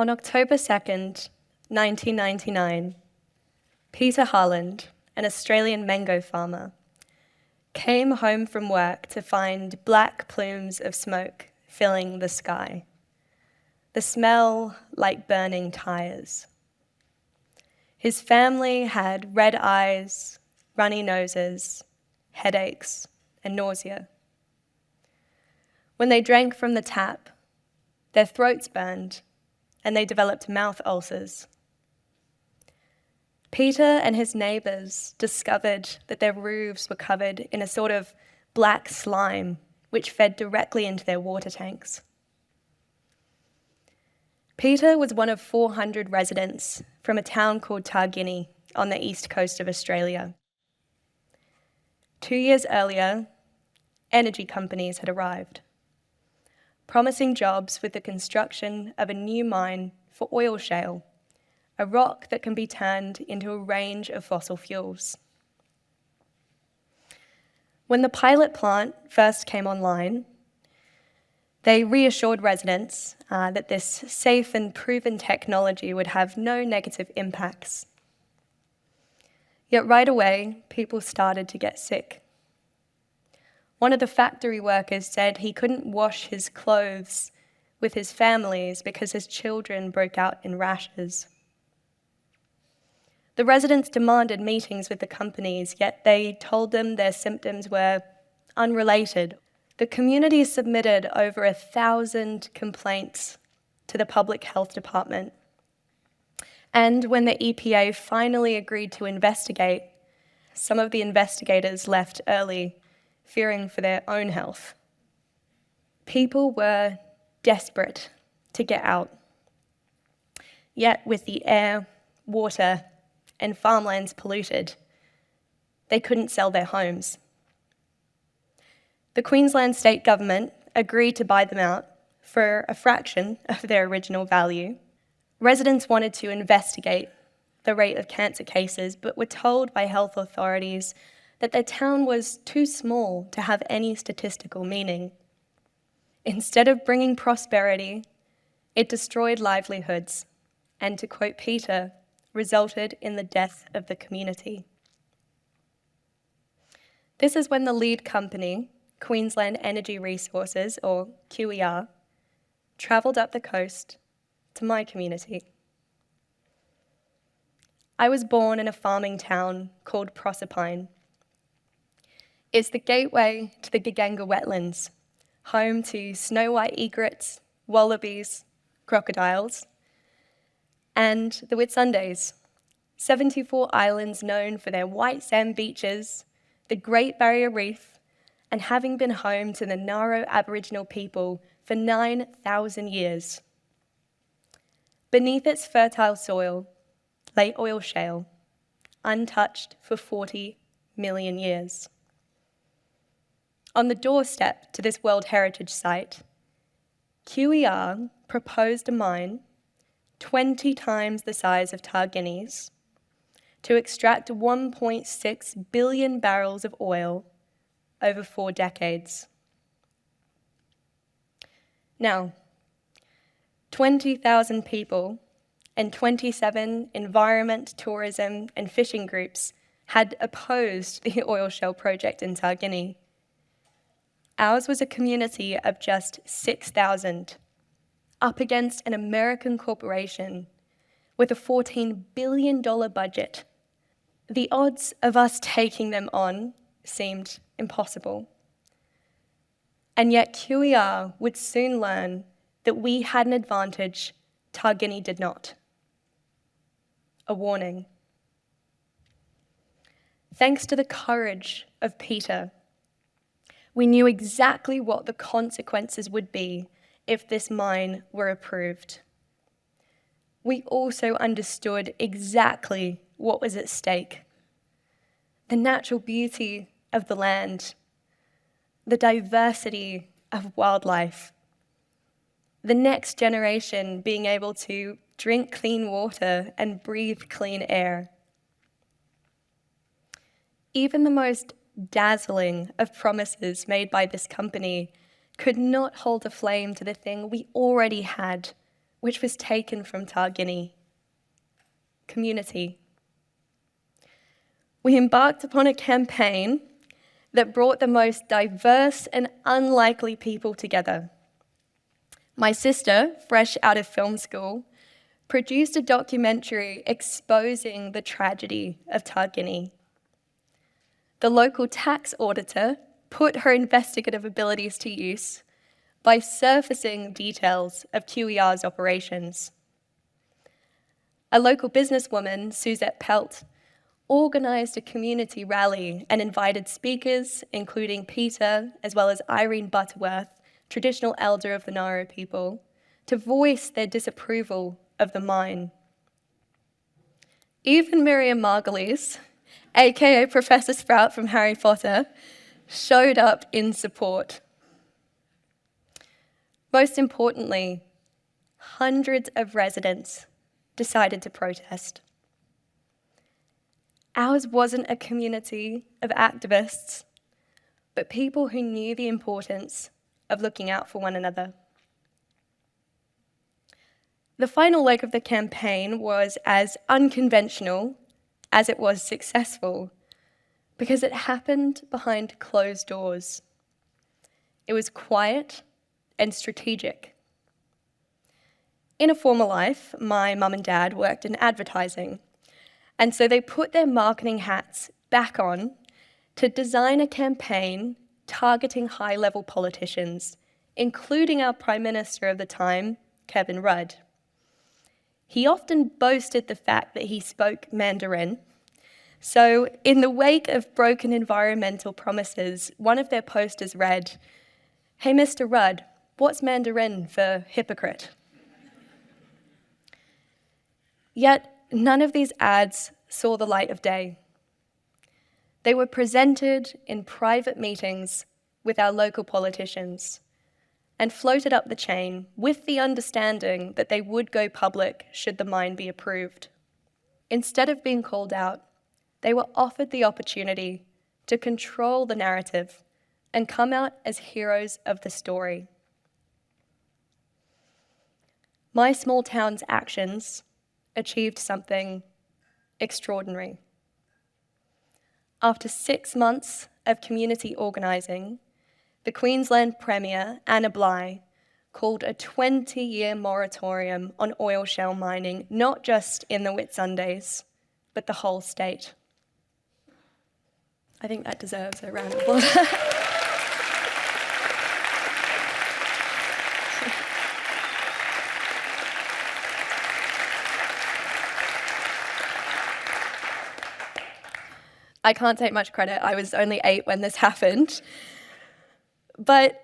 On October 2nd, 1999, Peter Harland, an Australian mango farmer, came home from work to find black plumes of smoke filling the sky. The smell like burning tires. His family had red eyes, runny noses, headaches, and nausea. When they drank from the tap, their throats burned and they developed mouth ulcers. Peter and his neighbours discovered that their roofs were covered in a sort of black slime which fed directly into their water tanks. Peter was one of 400 residents from a town called Tarin on the east coast of Australia. 2 years earlier, energy companies had arrived, promising jobs with the construction of a new mine for oil shale, a rock that can be turned into a range of fossil fuels. When the pilot plant first came online, they reassured residents that this safe and proven technology would have no negative impacts. Yet right away, people started to get sick. One of the factory workers said he couldn't wash his clothes with his families because his children broke out in rashes. The residents demanded meetings with the companies, yet they told them their symptoms were unrelated. The community submitted over 1,000 complaints to the Public Health Department. And when the EPA finally agreed to investigate, some of the investigators left early, fearing for their own health. People were desperate to get out. Yet with the air, water, and farmlands polluted, they couldn't sell their homes. The Queensland state government agreed to buy them out for a fraction of their original value. Residents wanted to investigate the rate of cancer cases, but were told by health authorities that their town was too small to have any statistical meaning. Instead of bringing prosperity, it destroyed livelihoods, and to quote Peter, resulted in the death of the community. This is when the lead company, Queensland Energy Resources, or QER, travelled up the coast to my community. I was born in a farming town called Proserpine. It's the gateway to the Gaganga wetlands, home to snow white egrets, wallabies, crocodiles, and the Whitsundays, 74 islands known for their white sand beaches, the Great Barrier Reef, and having been home to the Naro Aboriginal people for 9,000 years. Beneath its fertile soil lay oil shale, untouched for 40 million years. On the doorstep to this World Heritage Site, QER proposed a mine 20 times the size of Targuineas to extract 1.6 billion barrels of oil over 4 decades. Now, 20,000 people and 27 environment, tourism, and fishing groups had opposed the oil shale project in Targuine. Ours was a community of just 6,000, up against an American corporation with a $14 billion budget. The odds of us taking them on seemed impossible. And yet QER would soon learn that we had an advantage Targuine did not. A warning. Thanks to the courage of Peter, we knew exactly what the consequences would be if this mine were approved. We also understood exactly what was at stake. The natural beauty of the land, the diversity of wildlife, the next generation being able to drink clean water and breathe clean air. Even the most dazzling of promises made by this company could not hold a flame to the thing we already had which was taken from Targini: community. We embarked upon a campaign that brought the most diverse and unlikely people together. My sister, fresh out of film school, produced a documentary exposing the tragedy of Targini. The local tax auditor put her investigative abilities to use by surfacing details of QER's operations. A local businesswoman, Suzette Pelt, organised a community rally and invited speakers, including Peter, as well as Irene Butterworth, traditional elder of the Naro people, to voice their disapproval of the mine. Even Miriam Margolyes, aka Professor Sprout from Harry Potter, showed up in support. Most importantly, hundreds of residents decided to protest. Ours wasn't a community of activists, but people who knew the importance of looking out for one another. The final leg of the campaign was as unconventional as it was successful, because it happened behind closed doors. It was quiet and strategic. In a former life, my mum and dad worked in advertising, and so they put their marketing hats back on to design a campaign targeting high-level politicians, including our Prime Minister of the time, Kevin Rudd. He often boasted the fact that he spoke Mandarin. So in the wake of broken environmental promises, one of their posters read, "Hey, Mr. Rudd, what's Mandarin for hypocrite?" Yet none of these ads saw the light of day. They were presented in private meetings with our local politicians and floated up the chain with the understanding that they would go public should the mine be approved. Instead of being called out, they were offered the opportunity to control the narrative and come out as heroes of the story. My small town's actions achieved something extraordinary. After 6 months of community organising, the Queensland Premier, Anna Bligh, called a 20-year moratorium on oil shale mining, not just in the Whitsundays, but the whole state. I think that deserves a round of applause. I can't take much credit. I was only 8 when this happened. But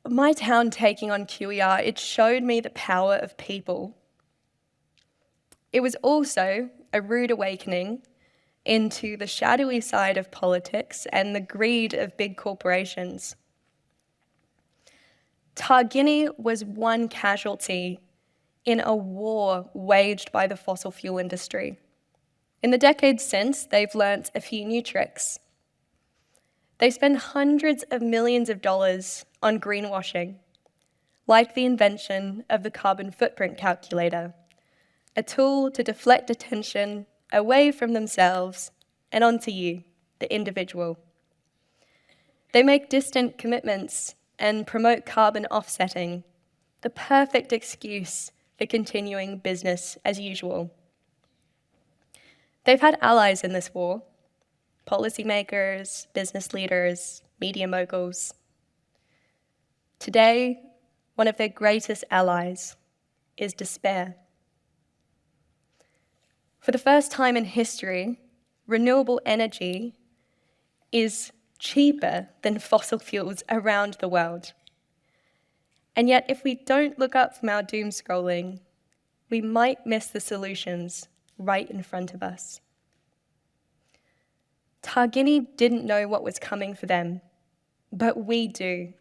my town taking on QER, it showed me the power of people. It was also a rude awakening into the shadowy side of politics and the greed of big corporations. Targini was one casualty in a war waged by the fossil fuel industry. In the decades since, they've learnt a few new tricks. They spend hundreds of millions of dollars on greenwashing, like the invention of the carbon footprint calculator, a tool to deflect attention away from themselves and onto you, the individual. They make distant commitments and promote carbon offsetting, the perfect excuse for continuing business as usual. They've had allies in this war: policymakers, business leaders, media moguls. Today, one of their greatest allies is despair. For the first time in history, renewable energy is cheaper than fossil fuels around the world. And yet, if we don't look up from our doom scrolling, we might miss the solutions right in front of us. Targini didn't know what was coming for them, but we do.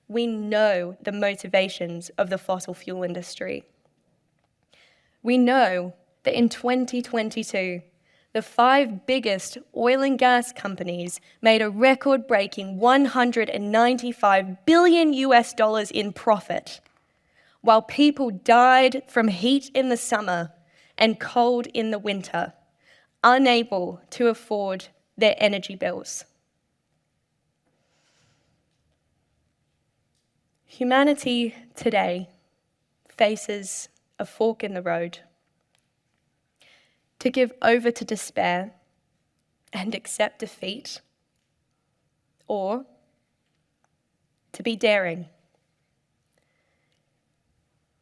We know the motivations of the fossil fuel industry. We know that in 2022, the 5 biggest oil and gas companies made a record-breaking $195 billion in profit, while people died from heat in the summer and cold in the winter, unable to afford their energy bills. Humanity today faces a fork in the road: to give over to despair and accept defeat, or to be daring.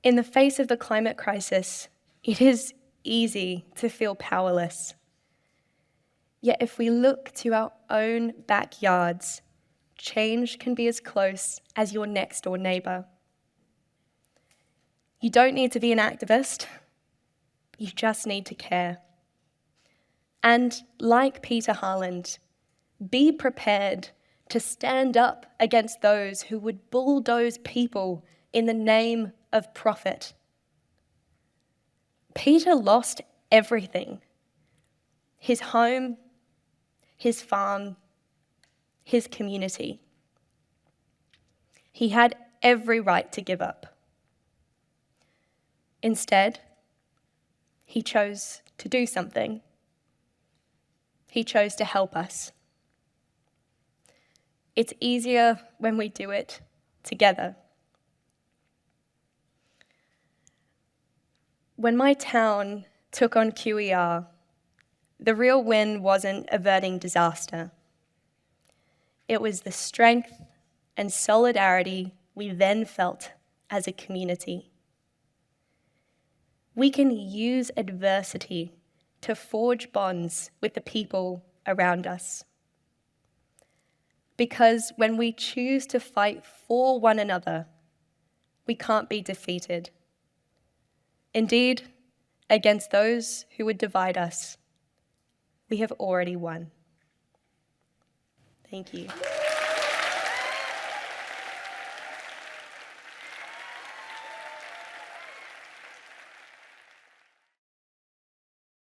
In the face of the climate crisis, it is easy to feel powerless. Yet if we look to our own backyards, change can be as close as your next door neighbor. You don't need to be an activist, you just need to care. And like Peter Harland, be prepared to stand up against those who would bulldoze people in the name of profit. Peter lost everything: his home, his farm, his community. He had every right to give up. Instead, he chose to do something. He chose to help us. It's easier when we do it together. When my town took on QER, the real win wasn't averting disaster. It was the strength and solidarity we then felt as a community. We can use adversity to forge bonds with the people around us. Because when we choose to fight for one another, we can't be defeated. Indeed, against those who would divide us, we have already won. Thank you.